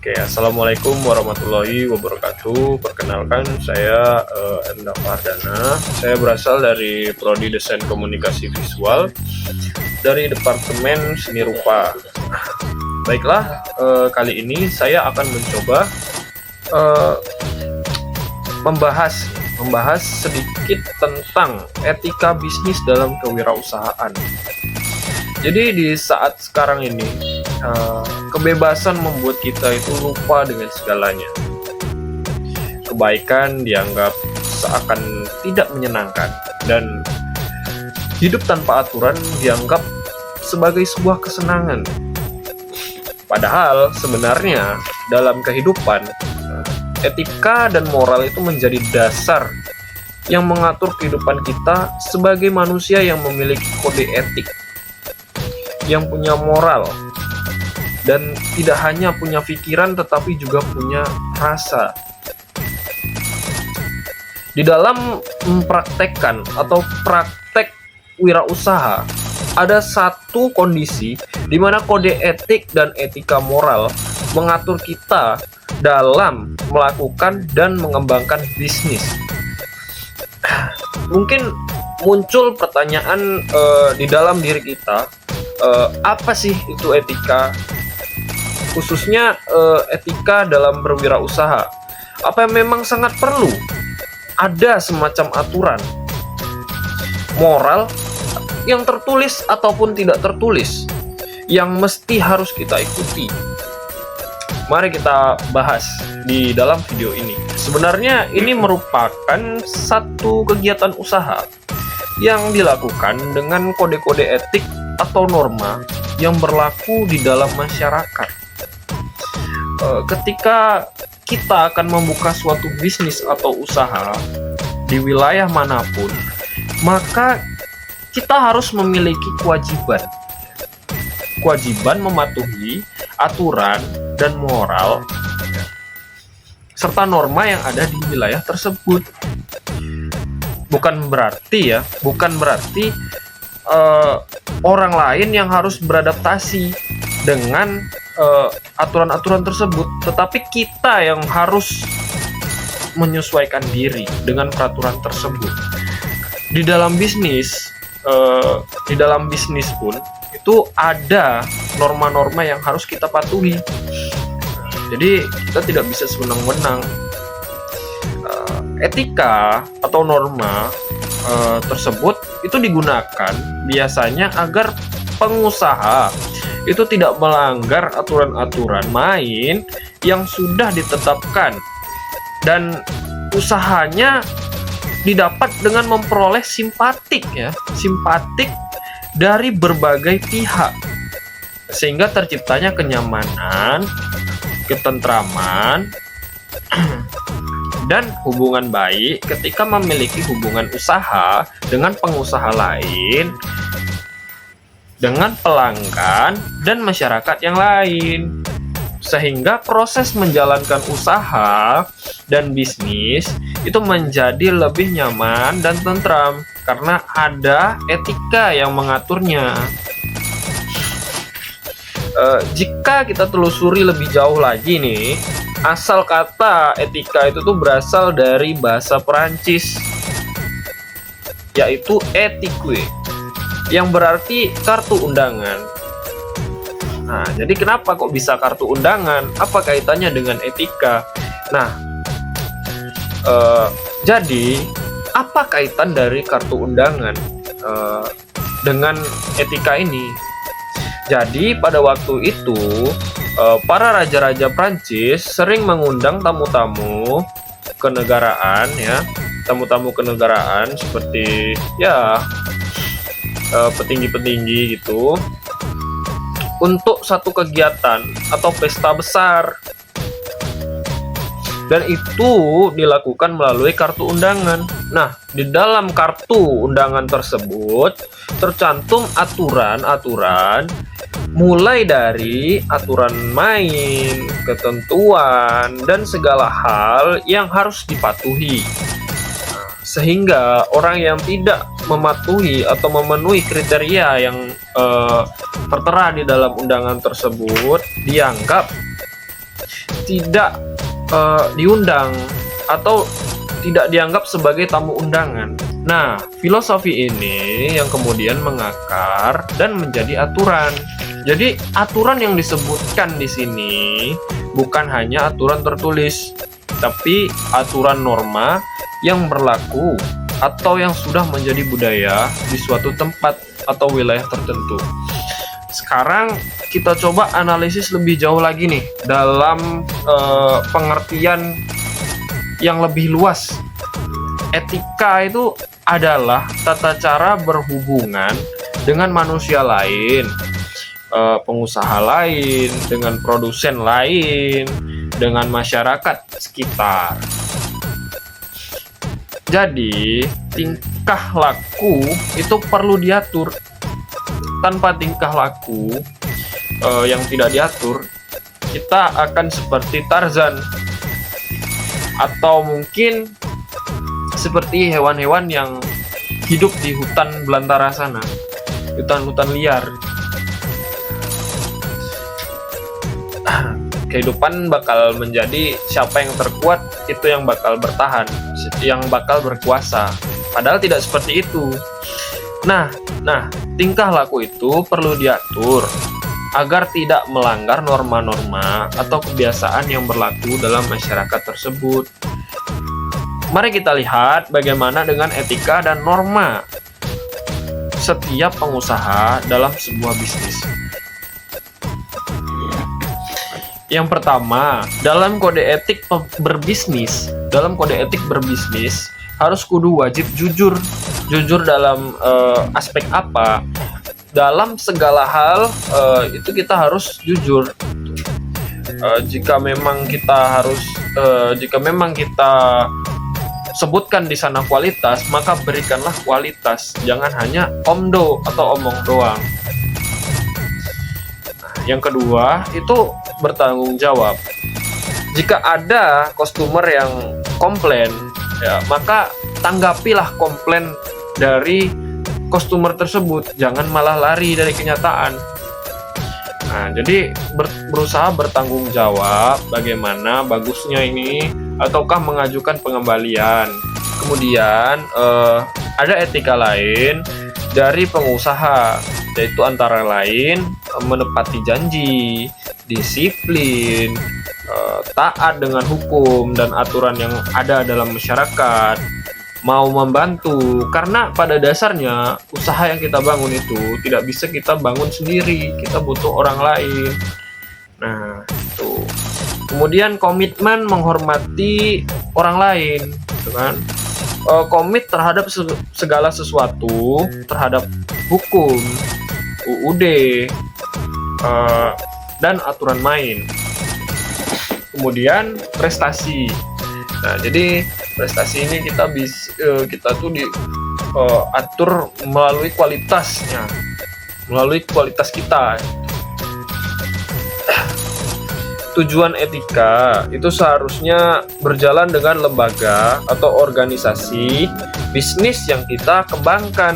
Assalamualaikum warahmatullahi wabarakatuh. Perkenalkan, saya Endang Fardana. Saya berasal dari Prodi Desain Komunikasi Visual dari Departemen Seni Rupa. Baiklah, kali ini saya akan mencoba membahas sedikit tentang etika bisnis dalam kewirausahaan. Jadi di saat sekarang ini, kebebasan membuat kita itu lupa dengan segalanya. Kebaikan dianggap seakan tidak menyenangkan, dan hidup tanpa aturan dianggap sebagai sebuah kesenangan. Padahal sebenarnya dalam kehidupan, etika dan moral itu menjadi dasar yang mengatur kehidupan kita sebagai manusia yang memiliki kode etik, yang punya moral, dan tidak hanya punya pikiran tetapi juga punya rasa. Di dalam mempraktekkan atau praktek wirausaha, ada satu kondisi di mana kode etik dan etika moral mengatur kita dalam melakukan dan mengembangkan bisnis. Mungkin muncul pertanyaan di dalam diri kita, apa sih itu etika? Khususnya etika dalam berwirausaha. Apa memang sangat perlu ada semacam aturan moral yang tertulis ataupun tidak tertulis yang mesti harus kita ikuti? Mari kita bahas di dalam video ini. Sebenarnya ini merupakan satu kegiatan usaha yang dilakukan dengan kode-kode etik atau norma yang berlaku di dalam masyarakat. Ketika kita akan membuka suatu bisnis atau usaha di wilayah manapun, maka kita harus memiliki kewajiban mematuhi aturan dan moral serta norma yang ada di wilayah tersebut. Bukan berarti orang lain yang harus beradaptasi dengan aturan-aturan tersebut, tetapi kita yang harus menyesuaikan diri dengan peraturan tersebut. Di dalam bisnis pun itu ada norma-norma yang harus kita patuhi. Jadi kita tidak bisa sewenang-wenang. Etika atau norma tersebut itu digunakan biasanya agar pengusaha itu tidak melanggar aturan-aturan main yang sudah ditetapkan, dan usahanya didapat dengan memperoleh simpatik dari berbagai pihak, sehingga terciptanya kenyamanan, ketentraman, dan hubungan baik ketika memiliki hubungan usaha dengan pengusaha lain, dengan pelanggan dan masyarakat yang lain, sehingga proses menjalankan usaha dan bisnis itu menjadi lebih nyaman dan tentram karena ada etika yang mengaturnya. Jika kita telusuri lebih jauh lagi nih, asal kata etika itu tuh berasal dari bahasa Perancis, yaitu étique, yang berarti kartu undangan. Nah, jadi kenapa kok bisa kartu undangan? Apa kaitannya dengan etika? Nah, jadi apa kaitan dari kartu undangan dengan etika ini? Jadi pada waktu itu para raja-raja Prancis sering mengundang tamu-tamu kenegaraan, tamu-tamu kenegaraan seperti petinggi-petinggi gitu, untuk satu kegiatan atau pesta besar, dan itu dilakukan melalui kartu undangan. Nah, di dalam kartu undangan tersebut tercantum aturan-aturan, mulai dari aturan main, ketentuan, dan segala hal yang harus dipatuhi. Sehingga orang yang tidak mematuhi atau memenuhi kriteria yang tertera di dalam undangan tersebut dianggap tidak diundang atau tidak dianggap sebagai tamu undangan. Nah, filosofi ini yang kemudian mengakar dan menjadi aturan. Jadi, aturan yang disebutkan di sini bukan hanya aturan tertulis, tapi aturan norma yang berlaku atau yang sudah menjadi budaya di suatu tempat atau wilayah tertentu. Sekarang kita coba analisis lebih jauh lagi nih dalam pengertian yang lebih luas. Etika itu adalah tata cara berhubungan dengan manusia lain, pengusaha lain, dengan produsen lain, dengan masyarakat sekitar. Jadi, tingkah laku itu perlu diatur. Tanpa tingkah laku yang tidak diatur, kita akan seperti Tarzan, atau mungkin seperti hewan-hewan yang hidup di hutan belantara sana, hutan-hutan liar. Kehidupan bakal menjadi siapa yang terkuat itu yang bakal bertahan, yang bakal berkuasa. Padahal tidak seperti itu. Nah, tingkah laku itu perlu diatur agar tidak melanggar norma-norma atau kebiasaan yang berlaku dalam masyarakat tersebut. Mari kita lihat bagaimana dengan etika dan norma setiap pengusaha dalam sebuah bisnis. Yang pertama, dalam kode etik berbisnis, harus kudu wajib jujur. Jujur dalam aspek apa? Dalam segala hal itu kita harus jujur. Jika memang kita sebutkan di sana kualitas, maka berikanlah kualitas. Jangan hanya omdo atau omong doang. Yang kedua, itu bertanggung jawab. Jika ada customer yang komplain, ya, maka tanggapilah komplain dari customer tersebut, jangan malah lari dari kenyataan. Nah, jadi berusaha bertanggung jawab bagaimana bagusnya ini, ataukah mengajukan pengembalian. Kemudian ada etika lain dari pengusaha, yaitu antara lain menepati janji, disiplin, taat dengan hukum dan aturan yang ada dalam masyarakat, mau membantu, karena pada dasarnya usaha yang kita bangun itu tidak bisa kita bangun sendiri, kita butuh orang lain. Nah, itu. Kemudian komitmen menghormati orang lain, gitu kan? Komit terhadap segala sesuatu, terhadap hukum, UUD, dan aturan main. Kemudian prestasi. Nah, jadi prestasi ini kita tuh diatur melalui kualitasnya, melalui kualitas kita. Tujuan etika itu seharusnya berjalan dengan lembaga atau organisasi bisnis yang kita kembangkan.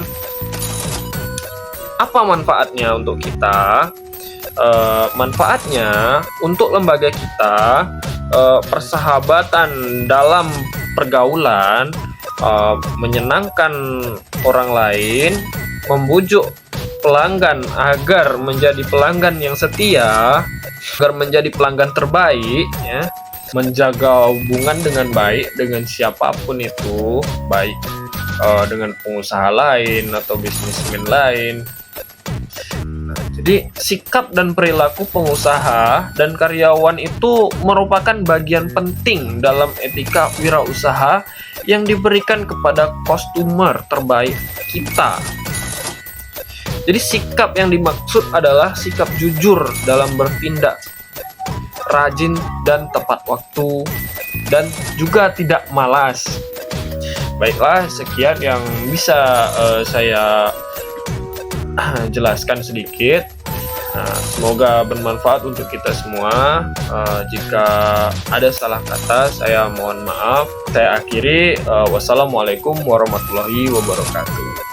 Apa manfaatnya untuk kita? Manfaatnya untuk lembaga kita, persahabatan dalam pergaulan, menyenangkan orang lain, membujuk pelanggan agar menjadi pelanggan yang setia, agar menjadi pelanggan terbaik, ya, menjaga hubungan dengan baik dengan siapapun itu, baik dengan pengusaha lain atau bisnismen lain. Jadi sikap dan perilaku pengusaha dan karyawan itu merupakan bagian penting dalam etika wirausaha yang diberikan kepada customer terbaik kita. Jadi sikap yang dimaksud adalah sikap jujur dalam bertindak, rajin dan tepat waktu, dan juga tidak malas. Baiklah, sekian yang bisa saya jelaskan sedikit. Nah, semoga bermanfaat untuk kita semua. Jika ada salah kata, saya mohon maaf. Saya akhiri. Wassalamualaikum warahmatullahi wabarakatuh.